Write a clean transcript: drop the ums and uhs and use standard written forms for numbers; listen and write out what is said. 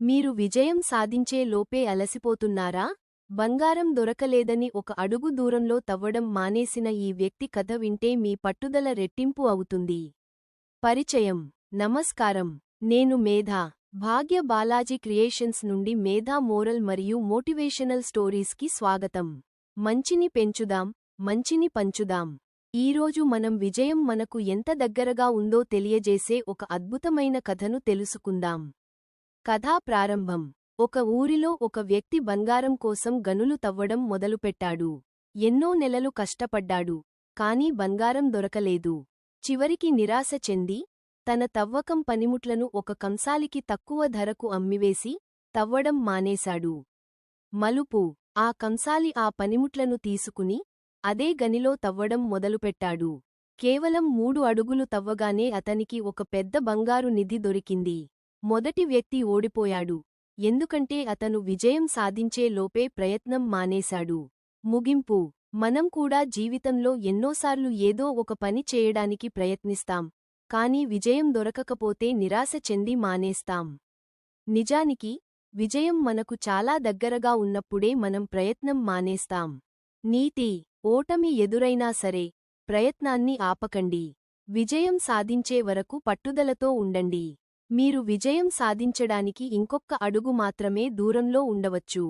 మీరు విజయం సాధించే లోపే అలసిపోతున్నారా? బంగారం దొరకలేదని ఒక అడుగు దూరంలో తవ్వడం మానేసిన ఈ వ్యక్తి కథ వింటే మీ పట్టుదల రెట్టింపు అవుతుంది. పరిచయం. నమస్కారం, నేను మేధా. భాగ్య బాలాజీ క్రియేషన్స్ నుండి మేధా మోరల్ మరియు మోటివేషనల్ స్టోరీస్కి స్వాగతం. మంచిని పెంచుదాం, మంచిని పంచుదాం. ఈరోజు మనం విజయం మనకు ఎంత దగ్గరగా ఉందో తెలియజేసే ఒక అద్భుతమైన కథను తెలుసుకుందాం. కథా ప్రారంభం. ఒక ఊరిలో ఒక వ్యక్తి బంగారం కోసం గనులు తవ్వడం మొదలుపెట్టాడు. ఎన్నో నెలలు కష్టపడ్డాడు, కానీ బంగారం దొరకలేదు. చివరికి నిరాశ చెంది, తన తవ్వకం పనిముట్లను ఒక కంసాలికి తక్కువ ధరకు అమ్మివేసి, తవ్వడం మానేశాడు. మలుపు. ఆ కంసాలి ఆ పనిముట్లను తీసుకుని, అదే గనిలో తవ్వడం మొదలుపెట్టాడు. కేవలం 3 అడుగులు తవ్వగానే అతనికి ఒక పెద్ద బంగారు నిధి దొరికింది. మొదటి వ్యక్తి ఓడిపోయాడు, ఎందుకంటే అతను విజయం సాధించే లోపే ప్రయత్నం మానేశాడు. ముగింపు. మనం కూడా జీవితంలో ఎన్నోసార్లు ఏదో ఒక పని చేయడానికి ప్రయత్నిస్తాం, కానీ విజయం దొరకకపోతే నిరాశ చెంది మానేస్తాం. నిజానికి, విజయం మనకు చాలా దగ్గరగా ఉన్నప్పుడే మనం ప్రయత్నం మానేస్తాం. నీతి. ఓటమి ఎదురైనా సరే, ప్రయత్నాన్ని ఆపకండి. విజయం సాధించే వరకు పట్టుదలతో ఉండండి. మీరు విజయం సాధించడానికి ఇంకొక్క అడుగు మాత్రమే దూరంలో ఉండవచ్చు.